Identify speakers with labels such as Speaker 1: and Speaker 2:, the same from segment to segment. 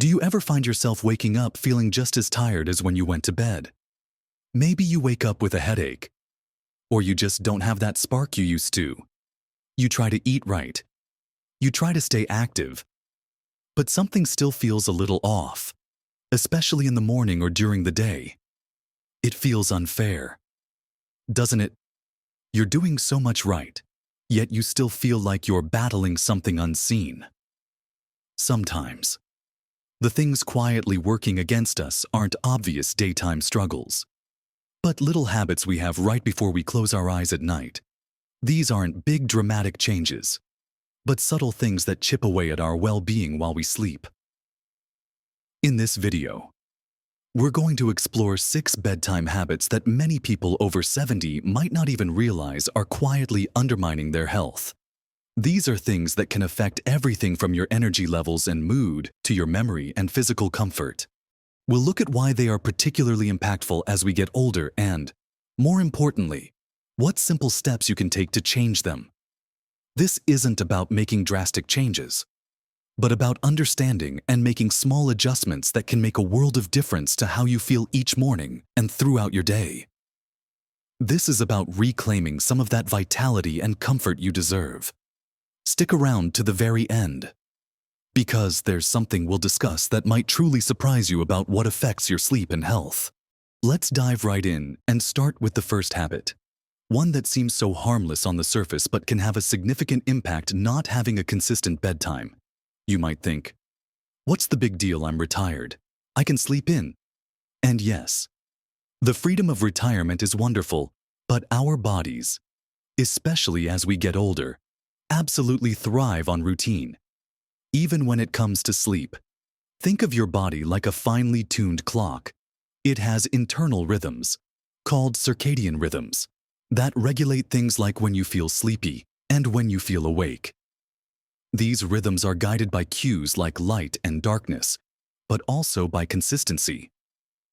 Speaker 1: Do you ever find yourself waking up feeling just as tired as when you went to bed? Maybe you wake up with a headache, or you just don't have that spark you used to. You try to eat right. You try to stay active, but something still feels a little off, especially in the morning or during the day. It feels unfair, doesn't it? You're doing so much right, yet you still feel like you're battling something unseen. Sometimes, the things quietly working against us aren't obvious daytime struggles, but little habits we have right before we close our eyes at night. These aren't big dramatic changes, but subtle things that chip away at our well-being while we sleep. In this video, we're going to explore 6 bedtime habits that many people over 70 might not even realize are quietly undermining their health. These are things that can affect everything from your energy levels and mood to your memory and physical comfort. We'll look at why they are particularly impactful as we get older and, more importantly, what simple steps you can take to change them. This isn't about making drastic changes, but about understanding and making small adjustments that can make a world of difference to how you feel each morning and throughout your day. This is about reclaiming some of that vitality and comfort you deserve. Stick around to the very end, because there's something we'll discuss that might truly surprise you about what affects your sleep and health. Let's dive right in and start with the first habit, one that seems so harmless on the surface but can have a significant impact: not having a consistent bedtime. You might think, what's the big deal? I'm retired. I can sleep in. And yes, the freedom of retirement is wonderful, but our bodies, especially as we get older, absolutely thrive on routine. Even when it comes to sleep, think of your body like a finely tuned clock. It has internal rhythms, called circadian rhythms, that regulate things like when you feel sleepy and when you feel awake. These rhythms are guided by cues like light and darkness, but also by consistency.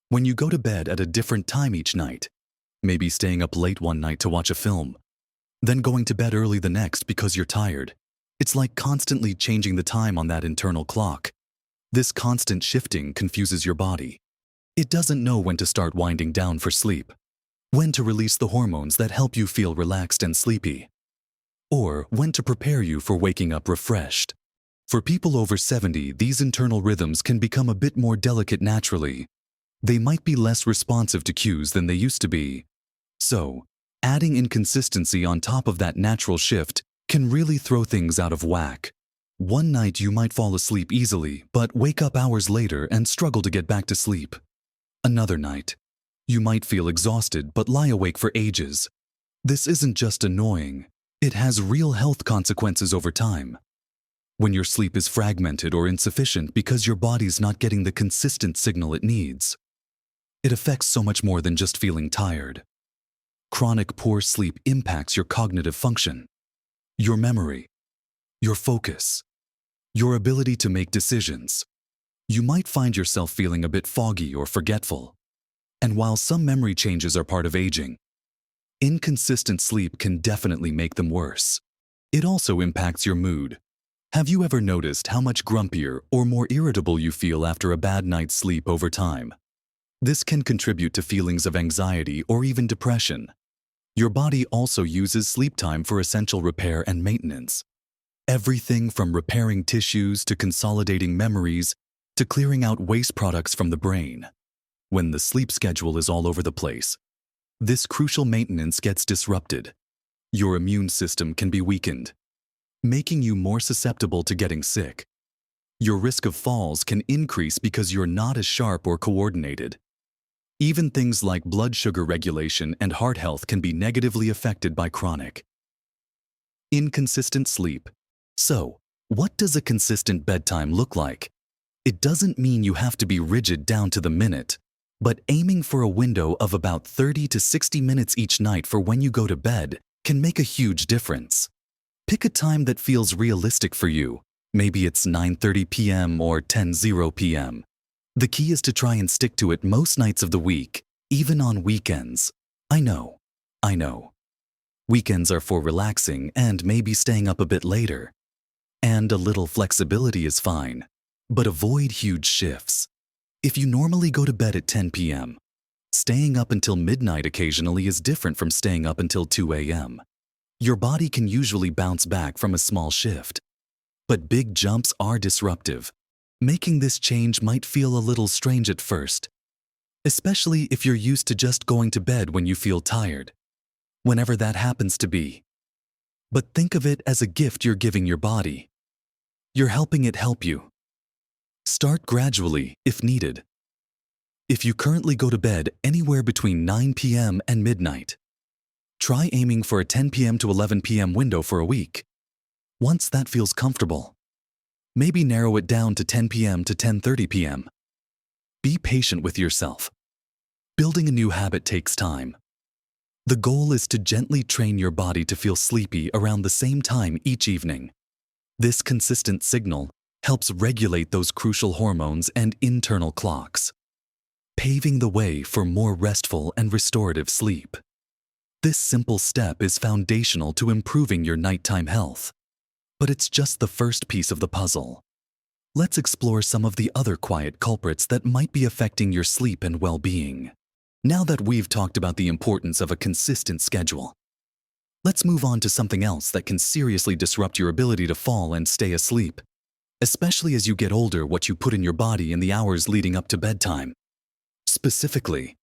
Speaker 1: When you go to bed at a different time each night, maybe staying up late one night to watch a film, then going to bed early the next because you're tired, it's like constantly changing the time on that internal clock. This constant shifting confuses your body. It doesn't know when to start winding down for sleep, when to release the hormones that help you feel relaxed and sleepy, or when to prepare you for waking up refreshed. For people over 70, these internal rhythms can become a bit more delicate naturally. They might be less responsive to cues than they used to be. So, adding inconsistency on top of that natural shift can really throw things out of whack. One night you might fall asleep easily, but wake up hours later and struggle to get back to sleep. Another night, you might feel exhausted but lie awake for ages. This isn't just annoying, it has real health consequences over time. When your sleep is fragmented or insufficient because your body's not getting the consistent signal it needs, it affects so much more than just feeling tired. Chronic poor sleep impacts your cognitive function, your memory, your focus, your ability to make decisions. You might find yourself feeling a bit foggy or forgetful. And while some memory changes are part of aging, inconsistent sleep can definitely make them worse. It also impacts your mood. Have you ever noticed how much grumpier or more irritable you feel after a bad night's sleep over time? This can contribute to feelings of anxiety or even depression. Your body also uses sleep time for essential repair and maintenance. Everything from repairing tissues to consolidating memories to clearing out waste products from the brain. When the sleep schedule is all over the place, this crucial maintenance gets disrupted. Your immune system can be weakened, making you more susceptible to getting sick. Your risk of falls can increase because you're not as sharp or coordinated. Even things like blood sugar regulation and heart health can be negatively affected by chronic, inconsistent sleep. So, what does a consistent bedtime look like? It doesn't mean you have to be rigid down to the minute, but aiming for a window of about 30 to 60 minutes each night for when you go to bed can make a huge difference. Pick a time that feels realistic for you. Maybe it's 9:30 p.m. or 10:00 p.m. The key is to try and stick to it most nights of the week, even on weekends. I know. Weekends are for relaxing and maybe staying up a bit later. And a little flexibility is fine. But avoid huge shifts. If you normally go to bed at 10 p.m., staying up until midnight occasionally is different from staying up until 2 a.m. Your body can usually bounce back from a small shift, but big jumps are disruptive. Making this change might feel a little strange at first, especially if you're used to just going to bed when you feel tired, whenever that happens to be. But think of it as a gift you're giving your body. You're helping it help you. Start gradually, if needed. If you currently go to bed anywhere between 9 p.m. and midnight, try aiming for a 10 p.m. to 11 p.m. window for a week. Once that feels comfortable, maybe narrow it down to 10 p.m. to 10:30 p.m. Be patient with yourself. Building a new habit takes time. The goal is to gently train your body to feel sleepy around the same time each evening. This consistent signal helps regulate those crucial hormones and internal clocks, paving the way for more restful and restorative sleep. This simple step is foundational to improving your nighttime health. But it's just the first piece of the puzzle. Let's explore some of the other quiet culprits that might be affecting your sleep and well-being. Now that we've talked about the importance of a consistent schedule, let's move on to something else that can seriously disrupt your ability to fall and stay asleep, especially as you get older. What you put in your body in the hours leading up to bedtime. Specifically,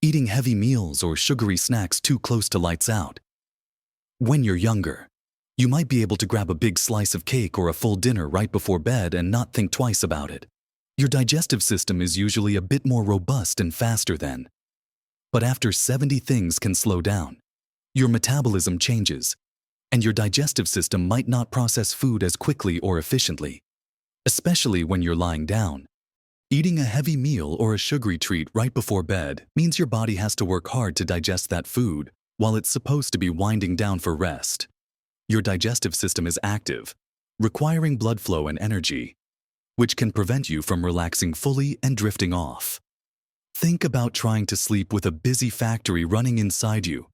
Speaker 1: eating heavy meals or sugary snacks too close to lights out. When you're younger, you might be able to grab a big slice of cake or a full dinner right before bed and not think twice about it. Your digestive system is usually a bit more robust and faster then. But after 70, things can slow down. Your metabolism changes, and your digestive system might not process food as quickly or efficiently, especially when you're lying down. Eating a heavy meal or a sugary treat right before bed means your body has to work hard to digest that food while it's supposed to be winding down for rest. Your digestive system is active, requiring blood flow and energy, which can prevent you from relaxing fully and drifting off. Think about trying to sleep with a busy factory running inside you.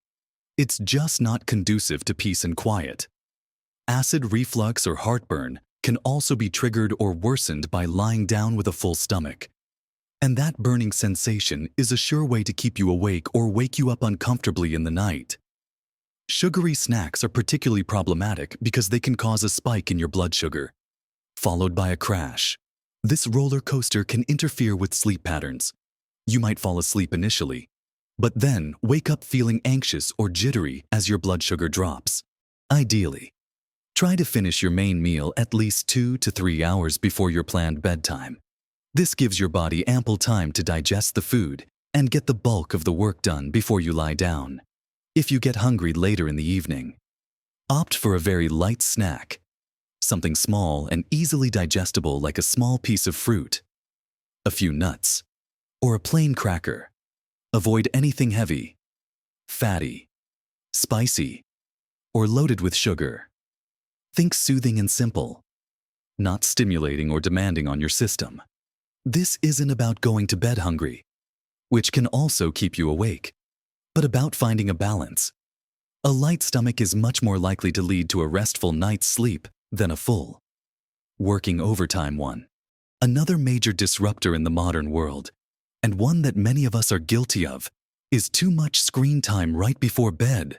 Speaker 1: It's just not conducive to peace and quiet. Acid reflux or heartburn can also be triggered or worsened by lying down with a full stomach. And that burning sensation is a sure way to keep you awake or wake you up uncomfortably in the night. Sugary snacks are particularly problematic because they can cause a spike in your blood sugar, followed by a crash. This roller coaster can interfere with sleep patterns. You might fall asleep initially, but then wake up feeling anxious or jittery as your blood sugar drops. Ideally, try to finish your main meal at least 2 to 3 hours before your planned bedtime. This gives your body ample time to digest the food and get the bulk of the work done before you lie down. If you get hungry later in the evening, opt for a very light snack, something small and easily digestible like a small piece of fruit, a few nuts, or a plain cracker. Avoid anything heavy, fatty, spicy, or loaded with sugar. Think soothing and simple, not stimulating or demanding on your system. This isn't about going to bed hungry, which can also keep you awake, but about finding a balance. A light stomach is much more likely to lead to a restful night's sleep than a full, working overtime one. Another major disruptor in the modern world, and one that many of us are guilty of, is too much screen time right before bed.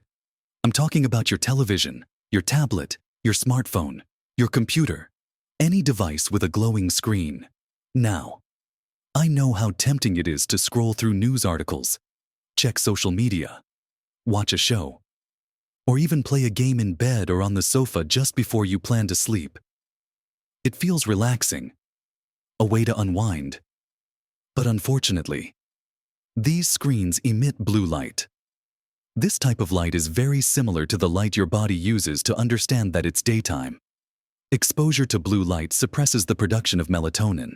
Speaker 1: I'm talking about your television, your tablet, your smartphone, your computer, any device with a glowing screen. Now, I know how tempting it is to scroll through news articles, check social media, watch a show, or even play a game in bed or on the sofa just before you plan to sleep. It feels relaxing, a way to unwind. But unfortunately, these screens emit blue light. This type of light is very similar to the light your body uses to understand that it's daytime. Exposure to blue light suppresses the production of melatonin,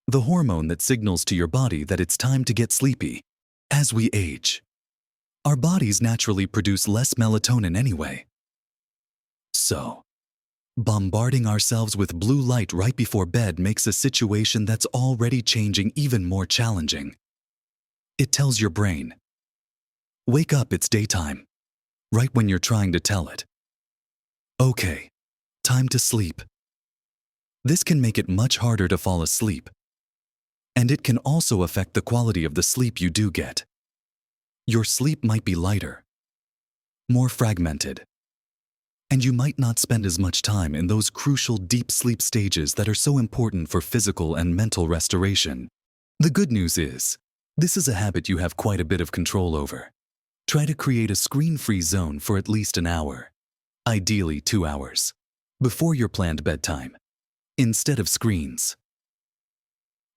Speaker 1: the hormone that signals to your body that it's time to get sleepy. As we age, our bodies naturally produce less melatonin anyway. So, bombarding ourselves with blue light right before bed makes a situation that's already changing even more challenging. It tells your brain, wake up, it's daytime, right when you're trying to tell it, okay, time to sleep. This can make it much harder to fall asleep, and it can also affect the quality of the sleep you do get. Your sleep might be lighter, more fragmented, and you might not spend as much time in those crucial deep sleep stages that are so important for physical and mental restoration. The good news is, this is a habit you have quite a bit of control over. Try to create a screen-free zone for at least an hour, ideally 2 hours, before your planned bedtime, instead of screens.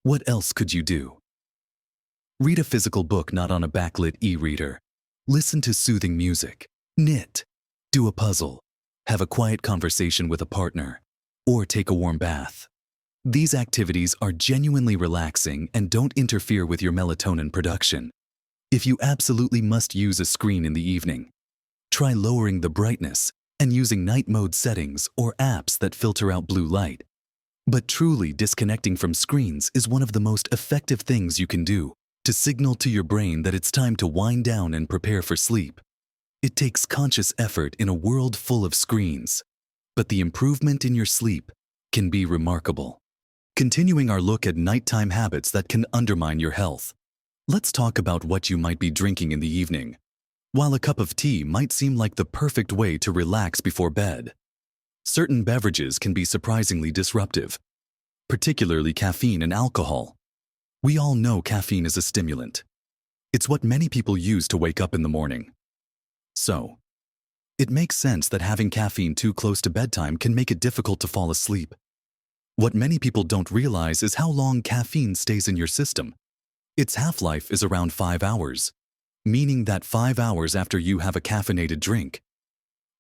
Speaker 1: What else could you do? Read a physical book not on a backlit e-reader. Listen to soothing music. Knit. Do a puzzle. Have a quiet conversation with a partner. Or take a warm bath. These activities are genuinely relaxing and don't interfere with your melatonin production. If you absolutely must use a screen in the evening, try lowering the brightness and using night mode settings or apps that filter out blue light. But truly disconnecting from screens is one of the most effective things you can do to signal to your brain that it's time to wind down and prepare for sleep. It takes conscious effort in a world full of screens, but the improvement in your sleep can be remarkable. Continuing our look at nighttime habits that can undermine your health, let's talk about what you might be drinking in the evening. While a cup of tea might seem like the perfect way to relax before bed, certain beverages can be surprisingly disruptive, particularly caffeine and alcohol. We all know caffeine is a stimulant. It's what many people use to wake up in the morning. So, it makes sense that having caffeine too close to bedtime can make it difficult to fall asleep. What many people don't realize is how long caffeine stays in your system. Its half-life is around 5 hours, meaning that 5 hours after you have a caffeinated drink,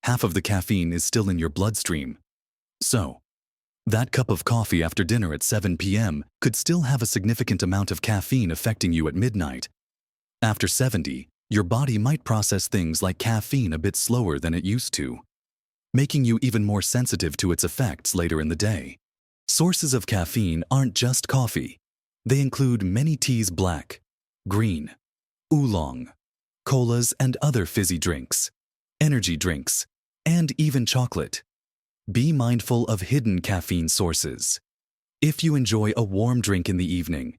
Speaker 1: half of the caffeine is still in your bloodstream. So, that cup of coffee after dinner at 7 p.m. could still have a significant amount of caffeine affecting you at midnight. After 70, your body might process things like caffeine a bit slower than it used to, making you even more sensitive to its effects later in the day. Sources of caffeine aren't just coffee. They include many teas, black, green, oolong, colas and other fizzy drinks, energy drinks, and even chocolate. Be mindful of hidden caffeine sources. If you enjoy a warm drink in the evening,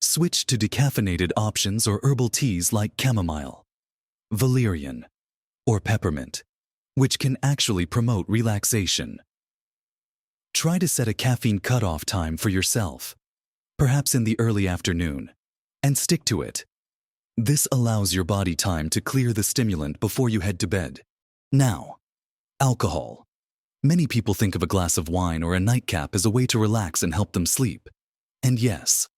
Speaker 1: switch to decaffeinated options or herbal teas like chamomile, valerian, or peppermint, which can actually promote relaxation. Try to set a caffeine cutoff time for yourself, perhaps in the early afternoon, and stick to it. This allows your body time to clear the stimulant before you head to bed. Now, alcohol. Many people think of a glass of wine or a nightcap as a way to relax and help them sleep. And yes,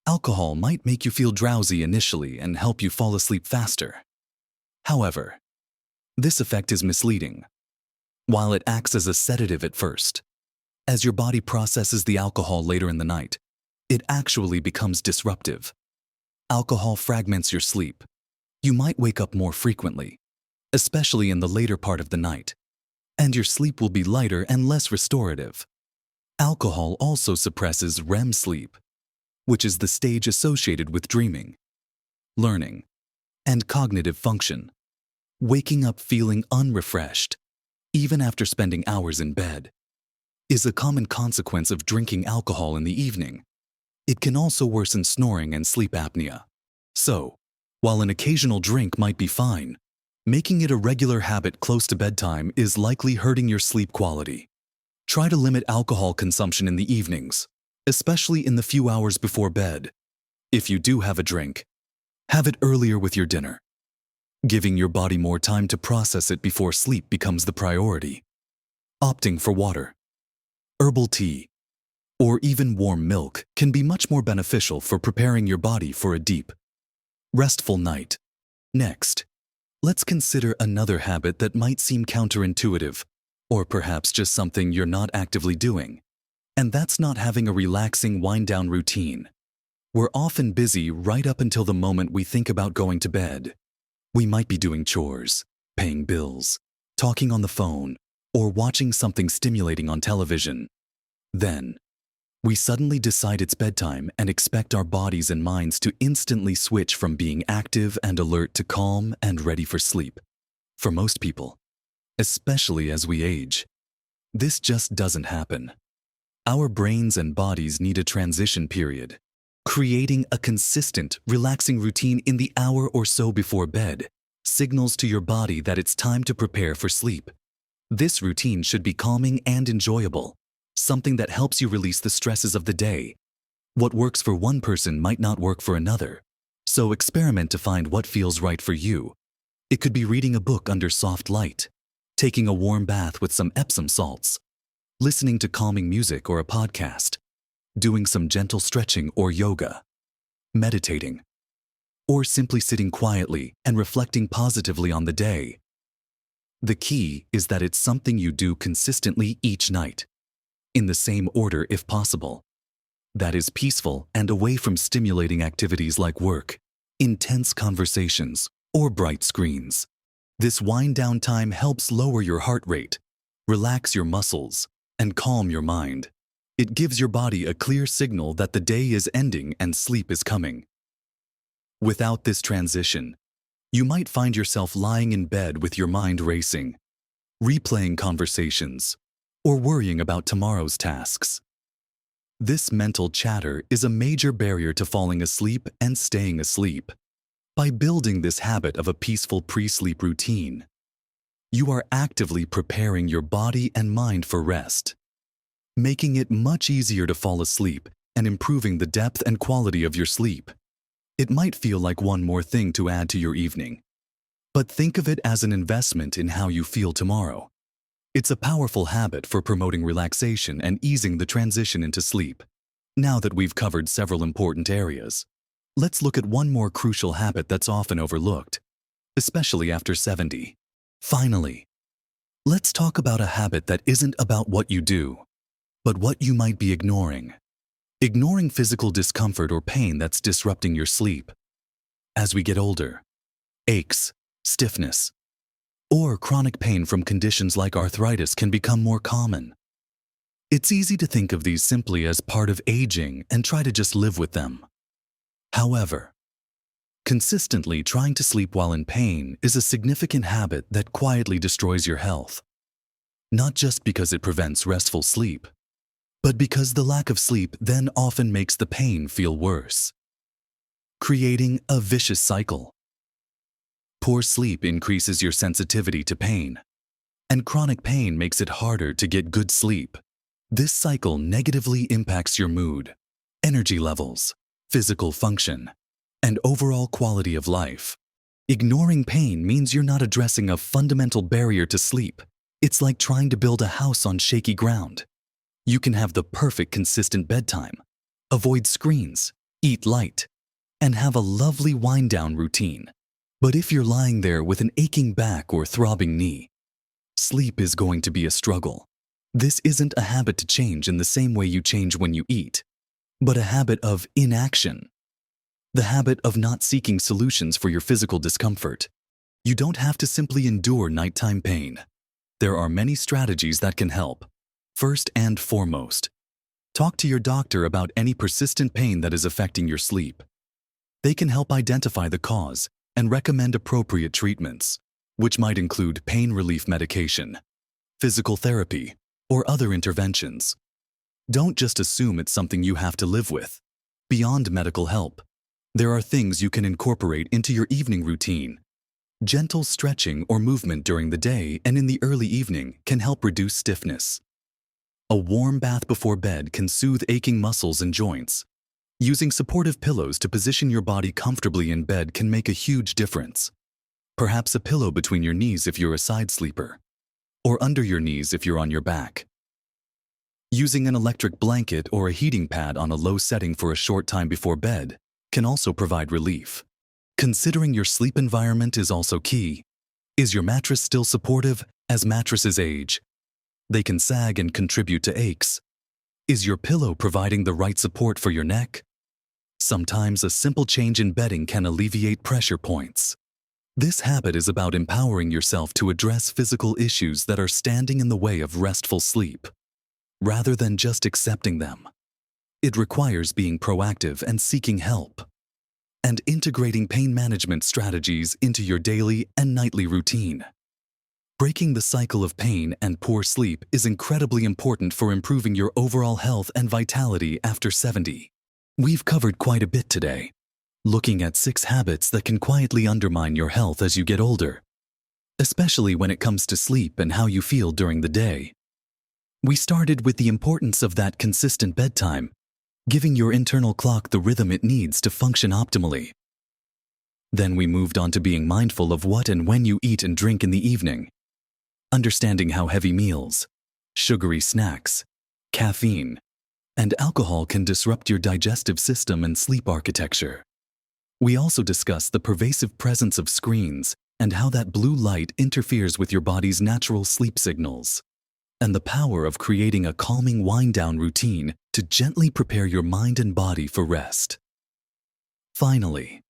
Speaker 1: alcohol might make you feel drowsy initially and help you fall asleep faster. However, this effect is misleading. While it acts as a sedative at first, as your body processes the alcohol later in the night, it actually becomes disruptive. Alcohol fragments your sleep. You might wake up more frequently, especially in the later part of the night, and your sleep will be lighter and less restorative. Alcohol also suppresses REM sleep, which is the stage associated with dreaming, learning, and cognitive function. Waking up feeling unrefreshed, even after spending hours in bed, is a common consequence of drinking alcohol in the evening. It can also worsen snoring and sleep apnea. So, while an occasional drink might be fine, making it a regular habit close to bedtime is likely hurting your sleep quality. Try to limit alcohol consumption in the evenings, especially in the few hours before bed. If you do have a drink, have it earlier with your dinner. Giving your body more time to process it before sleep becomes the priority. Opting for water, herbal tea, or even warm milk can be much more beneficial for preparing your body for a deep, restful night. Next, let's consider another habit that might seem counterintuitive, or perhaps just something you're not actively doing, and that's not having a relaxing wind-down routine. We're often busy right up until the moment we think about going to bed. We might be doing chores, paying bills, talking on the phone, or watching something stimulating on television. Then, we suddenly decide it's bedtime and expect our bodies and minds to instantly switch from being active and alert to calm and ready for sleep. For most people, especially as we age, this just doesn't happen. Our brains and bodies need a transition period. Creating a consistent, relaxing routine in the hour or so before bed signals to your body that it's time to prepare for sleep. This routine should be calming and enjoyable, something that helps you release the stresses of the day. What works for one person might not work for another, so experiment to find what feels right for you. It could be reading a book under soft light, taking a warm bath with some Epsom salts, listening to calming music or a podcast, doing some gentle stretching or yoga, meditating, or simply sitting quietly and reflecting positively on the day. The key is that it's something you do consistently each night, in the same order if possible. That is peaceful and away from stimulating activities like work, intense conversations, or bright screens. This wind-down time helps lower your heart rate, relax your muscles, and calm your mind. It gives your body a clear signal that the day is ending and sleep is coming. Without this transition, you might find yourself lying in bed with your mind racing, replaying conversations, or worrying about tomorrow's tasks. This mental chatter is a major barrier to falling asleep and staying asleep. By building this habit of a peaceful pre-sleep routine, you are actively preparing your body and mind for rest, making it much easier to fall asleep and improving the depth and quality of your sleep. It might feel like one more thing to add to your evening, but think of it as an investment in how you feel tomorrow. It's a powerful habit for promoting relaxation and easing the transition into sleep. Now that we've covered several important areas, let's look at one more crucial habit that's often overlooked, especially after 70. Finally, let's talk about a habit that isn't about what you do, but what you might be ignoring. Ignoring physical discomfort or pain that's disrupting your sleep. As we get older, aches, stiffness, or chronic pain from conditions like arthritis can become more common. It's easy to think of these simply as part of aging and try to just live with them. However, consistently trying to sleep while in pain is a significant habit that quietly destroys your health. Not just because it prevents restful sleep, but because the lack of sleep then often makes the pain feel worse, creating a vicious cycle. Poor sleep increases your sensitivity to pain, and chronic pain makes it harder to get good sleep. This cycle negatively impacts your mood, energy levels, physical function, and overall quality of life. Ignoring pain means you're not addressing a fundamental barrier to sleep. It's like trying to build a house on shaky ground. You can have the perfect consistent bedtime, avoid screens, eat light, and have a lovely wind-down routine. But if you're lying there with an aching back or throbbing knee, sleep is going to be a struggle. This isn't a habit to change in the same way you change when you eat, but a habit of inaction. The habit of not seeking solutions for your physical discomfort. You don't have to simply endure nighttime pain. There are many strategies that can help. First and foremost, talk to your doctor about any persistent pain that is affecting your sleep. They can help identify the cause and recommend appropriate treatments, which might include pain relief medication, physical therapy, or other interventions. Don't just assume it's something you have to live with. Beyond medical help, there are things you can incorporate into your evening routine. Gentle stretching or movement during the day and in the early evening can help reduce stiffness. A warm bath before bed can soothe aching muscles and joints. Using supportive pillows to position your body comfortably in bed can make a huge difference. Perhaps a pillow between your knees if you're a side sleeper, or under your knees if you're on your back. Using an electric blanket or a heating pad on a low setting for a short time before bed can also provide relief. Considering your sleep environment is also key. Is your mattress still supportive? As mattresses age, they can sag and contribute to aches. Is your pillow providing the right support for your neck? Sometimes a simple change in bedding can alleviate pressure points. This habit is about empowering yourself to address physical issues that are standing in the way of restful sleep, rather than just accepting them. It requires being proactive and seeking help, and integrating pain management strategies into your daily and nightly routine. Breaking the cycle of pain and poor sleep is incredibly important for improving your overall health and vitality after 70. We've covered quite a bit today, looking at 6 habits that can quietly undermine your health as you get older, especially when it comes to sleep and how you feel during the day. We started with the importance of that consistent bedtime, giving your internal clock the rhythm it needs to function optimally. Then we moved on to being mindful of what and when you eat and drink in the evening, understanding how heavy meals, sugary snacks, caffeine, and alcohol can disrupt your digestive system and sleep architecture. We also discussed the pervasive presence of screens and how that blue light interferes with your body's natural sleep signals, and the power of creating a calming wind-down routine to gently prepare your mind and body for rest. Finally,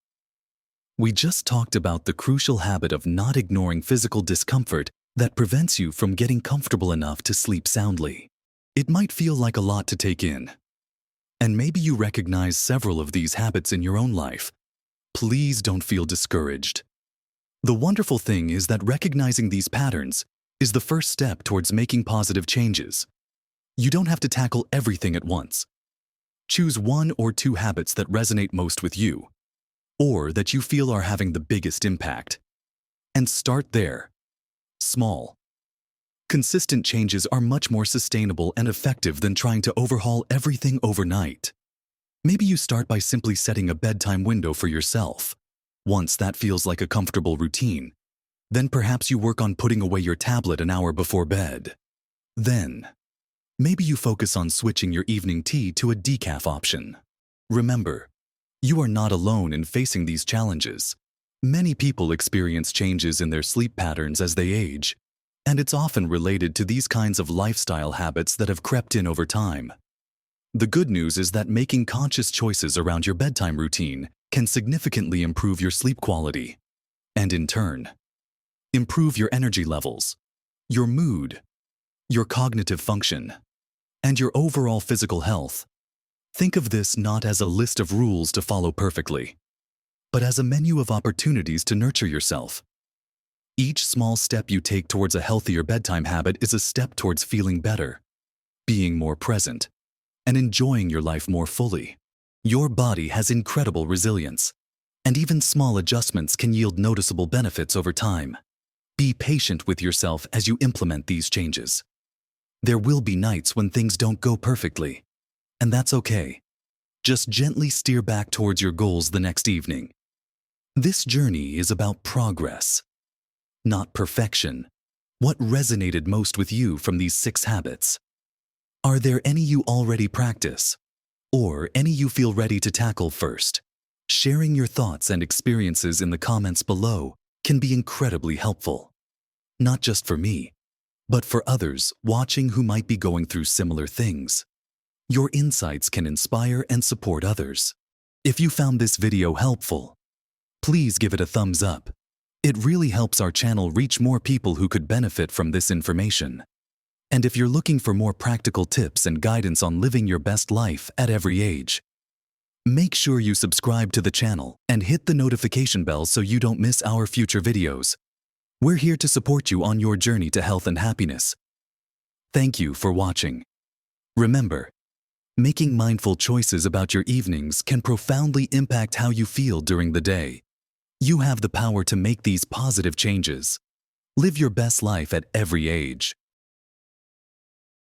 Speaker 1: we just talked about the crucial habit of not ignoring physical discomfort that prevents you from getting comfortable enough to sleep soundly. It might feel like a lot to take in, and maybe you recognize several of these habits in your own life. Please don't feel discouraged. The wonderful thing is that recognizing these patterns is the first step towards making positive changes. You don't have to tackle everything at once. Choose 1 or 2 habits that resonate most with you, or that you feel are having the biggest impact, and start there. Small, consistent changes are much more sustainable and effective than trying to overhaul everything overnight. Maybe you start by simply setting a bedtime window for yourself. Once that feels like a comfortable routine, then perhaps you work on putting away your tablet an hour before bed. Then, maybe you focus on switching your evening tea to a decaf option. Remember, you are not alone in facing these challenges. Many people experience changes in their sleep patterns as they age, and it's often related to these kinds of lifestyle habits that have crept in over time. The good news is that making conscious choices around your bedtime routine can significantly improve your sleep quality, and in turn, improve your energy levels, your mood, your cognitive function, and your overall physical health. Think of this not as a list of rules to follow perfectly, but as a menu of opportunities to nurture yourself. Each small step you take towards a healthier bedtime habit is a step towards feeling better, being more present, and enjoying your life more fully. Your body has incredible resilience, and even small adjustments can yield noticeable benefits over time. Be patient with yourself as you implement these changes. There will be nights when things don't go perfectly, and that's okay. Just gently steer back towards your goals the next evening. This journey is about progress, not perfection. What resonated most with you from these 6 habits? Are there any you already practice, or any you feel ready to tackle first? Sharing your thoughts and experiences in the comments below can be incredibly helpful, not just for me, but for others watching who might be going through similar things. Your insights can inspire and support others. If you found this video helpful, please give it a thumbs up. It really helps our channel reach more people who could benefit from this information. And if you're looking for more practical tips and guidance on living your best life at every age, make sure you subscribe to the channel and hit the notification bell so you don't miss our future videos. We're here to support you on your journey to health and happiness. Thank you for watching. Remember, making mindful choices about your evenings can profoundly impact how you feel during the day. You have the power to make these positive changes. Live your best life at every age.